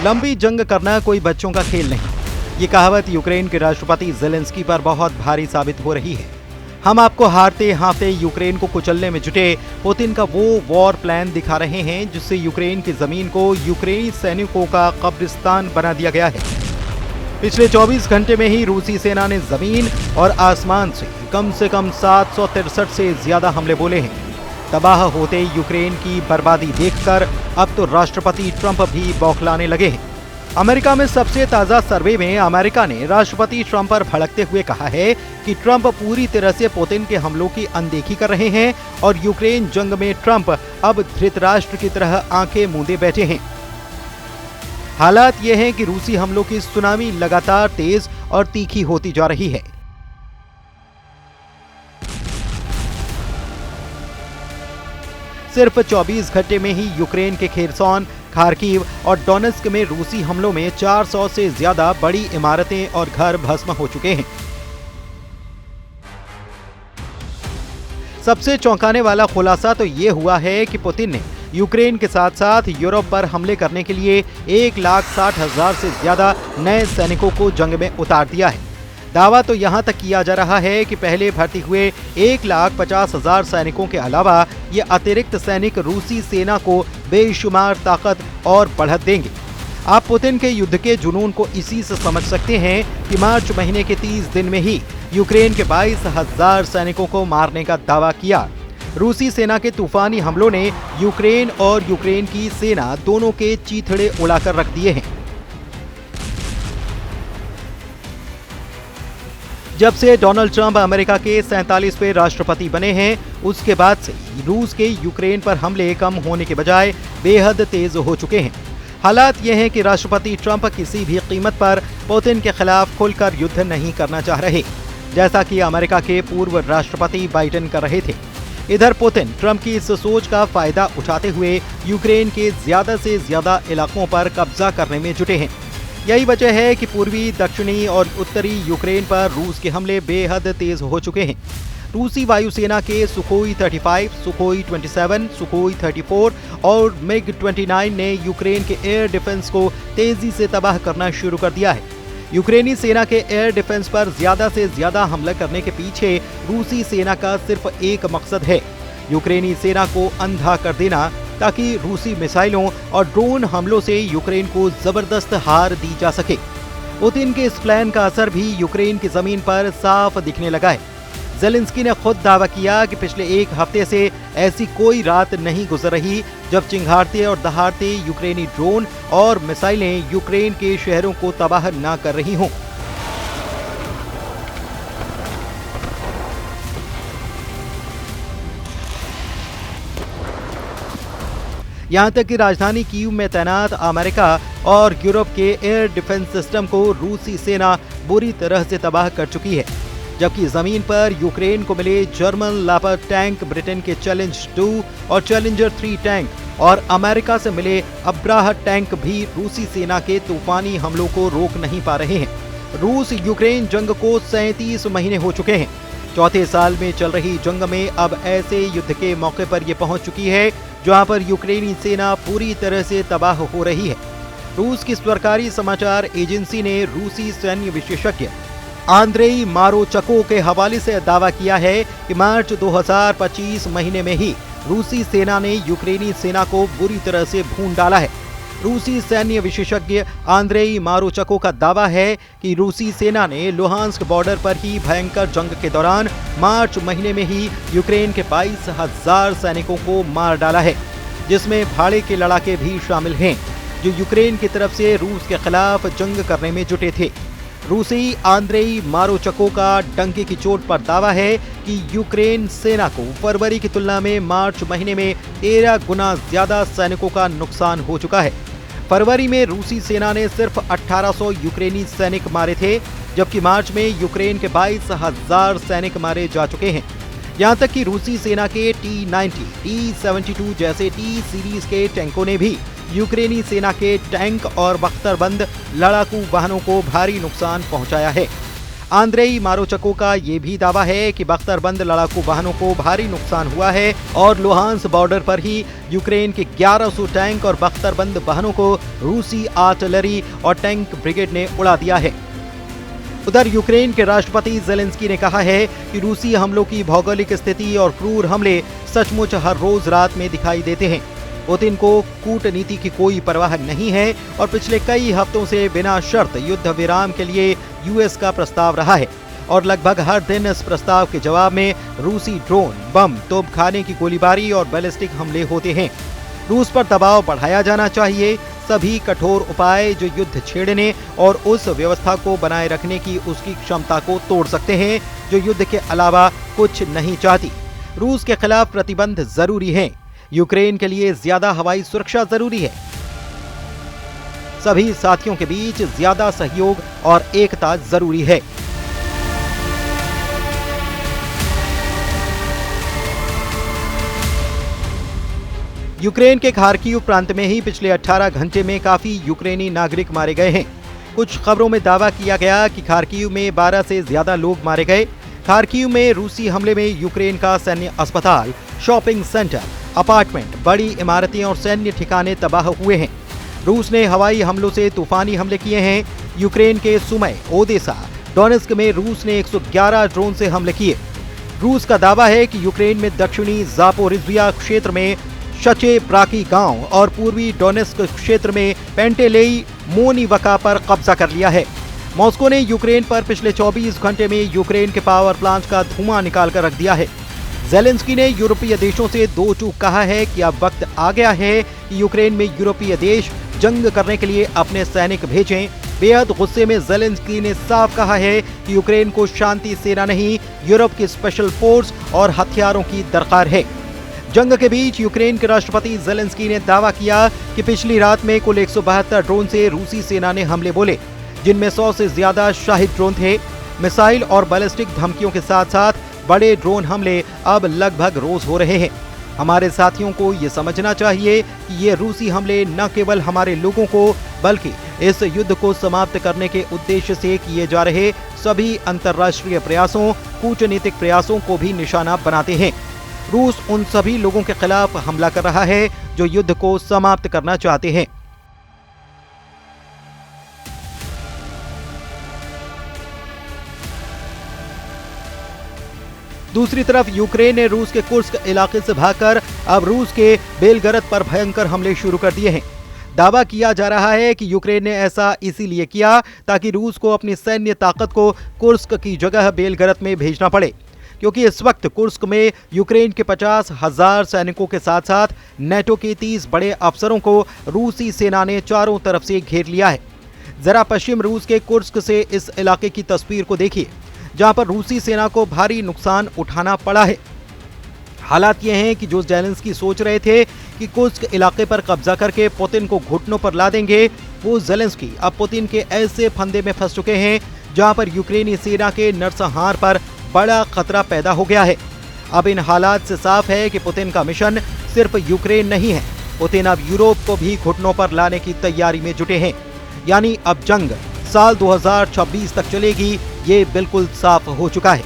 लंबी जंग करना कोई बच्चों का खेल नहीं। ये कहावत यूक्रेन के राष्ट्रपति ज़ेलेंस्की पर बहुत भारी साबित हो रही है। हम आपको हारते हारते यूक्रेन को कुचलने में जुटे पुतिन का वो वॉर प्लान दिखा रहे हैं जिससे यूक्रेन की जमीन को यूक्रेनी सैनिकों का कब्रिस्तान बना दिया गया है। पिछले 24 घंटे में ही रूसी सेना ने जमीन और आसमान से कम 763 से ज्यादा हमले बोले हैं। तबाह होते यूक्रेन की बर्बादी देखकर अब तो राष्ट्रपति ट्रंप भी बौखलाने लगे हैं। अमेरिका में सबसे ताजा सर्वे में अमेरिका ने राष्ट्रपति ट्रंप पर भड़कते हुए कहा है कि ट्रंप पूरी तरह से पुतिन के हमलों की अनदेखी कर रहे हैं और यूक्रेन जंग में ट्रंप अब धृतराष्ट्र की तरह आंखें मूंदे बैठे हैं। हालात ये हैं कि रूसी हमलों की सुनामी लगातार तेज और तीखी होती जा रही है। सिर्फ 24 घंटे में ही यूक्रेन के खेरसॉन, खार्किव और डोनेत्स्क में रूसी हमलों में 400 से ज्यादा बड़ी इमारतें और घर भस्म हो चुके हैं। सबसे चौंकाने वाला खुलासा तो ये हुआ है कि पुतिन ने यूक्रेन के साथ साथ यूरोप पर हमले करने के लिए 1,60,000 से ज्यादा नए सैनिकों को जंग में उतार दिया है। दावा तो यहां तक किया जा रहा है कि पहले भर्ती हुए 1,50,000 सैनिकों के अलावा ये अतिरिक्त सैनिक रूसी सेना को बेशुमार ताकत और बढ़त देंगे। आप पुतिन के युद्ध के जुनून को इसी से समझ सकते हैं कि मार्च महीने के 30 दिन में ही यूक्रेन के 22,000 सैनिकों को मारने का दावा किया। रूसी सेना के तूफानी हमलों ने यूक्रेन और यूक्रेन की सेना दोनों के चीथड़े उड़ाकर रख दिए हैं। जब से डोनाल्ड ट्रंप अमेरिका के 47वें राष्ट्रपति बने हैं, उसके बाद से रूस के यूक्रेन पर हमले कम होने के बजाय बेहद तेज हो चुके हैं। हालात ये हैं कि राष्ट्रपति ट्रंप किसी भी कीमत पर पुतिन के खिलाफ खुलकर युद्ध नहीं करना चाह रहे, जैसा कि अमेरिका के पूर्व राष्ट्रपति बाइडेन कर रहे थे। इधर पुतिन ट्रंप की इस सोच का फायदा उठाते हुए यूक्रेन के ज्यादा से ज्यादा इलाकों पर कब्जा करने में जुटे हैं। यही वजह है कि पूर्वी, दक्षिणी और उत्तरी यूक्रेन पर रूस के हमले बेहद तेज हो चुके हैं। रूसी वायुसेना के सुखोई 35, सुखोई 27, सुखोई 34 और मिग 29 ने यूक्रेन के एयर डिफेंस को तेजी से तबाह करना शुरू कर दिया है। यूक्रेनी सेना के एयर डिफेंस पर ज्यादा से ज्यादा हमला करने के पीछे रूसी सेना का सिर्फ एक मकसद है, यूक्रेनी सेना को अंधा कर देना, ताकि रूसी मिसाइलों और ड्रोन हमलों से यूक्रेन को जबरदस्त हार दी जा सके। पुतिन के इस प्लान का असर भी यूक्रेन की जमीन पर साफ दिखने लगा है। ज़ेलेंस्की ने खुद दावा किया कि पिछले एक हफ्ते से ऐसी कोई रात नहीं गुजर रही जब चिंघाड़ते और दहाड़ते यूक्रेनी ड्रोन और मिसाइलें यूक्रेन के शहरों को तबाह न कर रही हों। यहां तक कि राजधानी कीव में तैनात अमेरिका और यूरोप के एयर डिफेंस सिस्टम को रूसी सेना बुरी तरह से तबाह कर चुकी है, जबकि जमीन पर यूक्रेन को मिले जर्मन लेपर्ड टैंक, ब्रिटेन के चैलेंज 2 और चैलेंजर 3 टैंक और अमेरिका से मिले अब्राहम टैंक भी रूसी सेना के तूफानी हमलों को रोक नहीं पा रहे हैं। रूस यूक्रेन जंग को 37 महीने हो चुके हैं। चौथे साल में चल रही जंग में अब ऐसे युद्ध के मौके पर यह पहुंच चुकी है जहां पर यूक्रेनी सेना पूरी तरह से तबाह हो रही है। रूस की सरकारी समाचार एजेंसी ने रूसी सैन्य विशेषज्ञ आंद्रेई मारोचको के हवाले से दावा किया है कि मार्च 2025 महीने में ही रूसी सेना ने यूक्रेनी सेना को बुरी तरह से भून डाला है। रूसी सैन्य विशेषज्ञ आंद्रेई मारोचको का दावा है कि रूसी सेना ने लुहांस्क बॉर्डर पर ही भयंकर जंग के दौरान मार्च महीने में ही यूक्रेन के 22,000 सैनिकों को मार डाला है, जिसमें भाड़े के लड़ाके भी शामिल हैं, जो यूक्रेन की तरफ से रूस के खिलाफ जंग करने में जुटे थे। रूसी आंद्रेई मारोचको का डंके की चोट पर दावा है कि यूक्रेन सेना को फरवरी की तुलना में मार्च महीने में 13 गुना ज्यादा सैनिकों का नुकसान हो चुका है। फरवरी में रूसी सेना ने सिर्फ 1800 यूक्रेनी सैनिक मारे थे, जबकि मार्च में यूक्रेन के 22,000 सैनिक मारे जा चुके हैं। यहां तक कि रूसी सेना के T-90, T-72 जैसे T सीरीज के टैंकों ने भी यूक्रेनी सेना के टैंक और बख्तरबंद लड़ाकू वाहनों को भारी नुकसान पहुंचाया है। आंद्रेई मारोचको का ये भी दावा है कि बख्तरबंद लड़ाकू वाहनों को भारी नुकसान हुआ है और लुहांस बॉर्डर पर ही यूक्रेन के 1100 टैंक और बख्तरबंद वाहनों को रूसी आर्टिलरी और टैंक ब्रिगेड ने उड़ा दिया है। उधर यूक्रेन के राष्ट्रपति जेलेंस्की ने कहा है कि रूसी हमलों की भौगोलिक स्थिति और क्रूर हमले सचमुच हर रोज रात में दिखाई देते हैं। पुतिन को कूटनीति की कोई परवाह नहीं है और पिछले कई हफ्तों से बिना शर्त युद्ध विराम के लिए यूएस का प्रस्ताव रहा है और लगभग हर दिन इस प्रस्ताव के जवाब में रूसी ड्रोन, बम, तोपखाने की गोलीबारी और बैलिस्टिक हमले होते हैं। रूस पर दबाव बढ़ाया जाना चाहिए। सभी कठोर उपाय जो युद्ध छेड़ने और उस व्यवस्था को बनाए रखने की उसकी क्षमता को तोड़ सकते हैं जो युद्ध के अलावा कुछ नहीं चाहती। रूस के खिलाफ प्रतिबंध जरूरी हैं। यूक्रेन के लिए ज्यादा हवाई सुरक्षा जरूरी है। सभी साथियों के बीच ज्यादा सहयोग और एकता जरूरी है। यूक्रेन के खार्किव प्रांत में ही पिछले 18 घंटे में काफी यूक्रेनी नागरिक मारे गए हैं। कुछ खबरों में दावा किया गया कि खार्किव में 12 से ज्यादा लोग मारे गए। खार्किव में रूसी हमले में यूक्रेन का सैन्य अस्पताल, शॉपिंग सेंटर, अपार्टमेंट, बड़ी इमारतें और सैन्य ठिकाने तबाह हुए हैं। रूस ने हवाई हमलों से तूफानी हमले किए हैं। यूक्रेन के सुमय, ओदेसा, डोनेस्क में रूस ने 111 ड्रोन से हमले किए। रूस का दावा है कि यूक्रेन में दक्षिणी जापोरिज्विया क्षेत्र में शचे ब्राकी गांव और पूर्वी डोनेस्क क्षेत्र में पेंटेलेई मोनिवका पर कब्जा कर लिया है। मॉस्को ने यूक्रेन पर पिछले 24 घंटे में यूक्रेन के पावर प्लांट का धुआं निकाल कर रख दिया है। जेलेंस्की ने यूरोपीय देशों से दो टूक कहा है कि अब वक्त आ गया है कि यूक्रेन में यूरोपीय देश जंग करने के लिए अपने सैनिक भेजें। बेहद गुस्से में जेलेंस्की ने साफ कहा है कि यूक्रेन को शांति सेना नहीं, यूरोप की स्पेशल फोर्स और हथियारों की दरकार है। जंग के बीच यूक्रेन के राष्ट्रपति जेलेंस्की ने दावा किया कि पिछली रात में कुल 172 ड्रोन से रूसी सेना ने हमले बोले, जिनमें 100 से ज्यादा शाहिद ड्रोन थे। मिसाइल और बैलिस्टिक धमकियों के साथ साथ बड़े ड्रोन हमले अब लगभग रोज हो रहे हैं। हमारे साथियों को ये समझना चाहिए कि ये रूसी हमले न केवल हमारे लोगों को बल्कि इस युद्ध को समाप्त करने के उद्देश्य से किए जा रहे सभी अंतर्राष्ट्रीय प्रयासों, कूटनीतिक प्रयासों को भी निशाना बनाते हैं। रूस उन सभी लोगों के खिलाफ हमला कर रहा है जो युद्ध को समाप्त करना चाहते हैं। दूसरी तरफ यूक्रेन ने रूस के कुर्स्क इलाके से भागकर अब रूस के बेलगरद पर भयंकर हमले शुरू कर दिए हैं। दावा किया जा रहा है कि यूक्रेन ने ऐसा इसीलिए किया ताकि रूस को अपनी सैन्य ताकत को कुर्स्क की जगह बेलगरद में भेजना पड़े, क्योंकि इस वक्त कुर्स्क में यूक्रेन के 50,000 सैनिकों के साथ साथ नेटो के 30 बड़े अफसरों को रूसी सेना ने चारों तरफ से घेर लिया है। जरा पश्चिम रूस के कुर्स्क से इस इलाके की तस्वीर को देखिए, जहां पर रूसी सेना को भारी नुकसान उठाना पड़ा है। हालात ये हैं कि जो जेलेंस्की सोच रहे थे कि कुर्स्क इलाके पर कब्जा करके पुतिन को घुटनों पर ला देंगे, वो जेलेंस्की अब पुतिन के ऐसे फंदे में फंस चुके हैं जहां पर यूक्रेनी सेना के नरसंहार पर बड़ा खतरा पैदा हो गया है। अब इन हालात से साफ है कि पुतिन का मिशन सिर्फ यूक्रेन नहीं है। पुतिन अब यूरोप को भी घुटनों पर लाने की तैयारी में जुटे हैं। यानी अब जंग साल 2026 तक चलेगी, ये बिल्कुल साफ हो चुका है।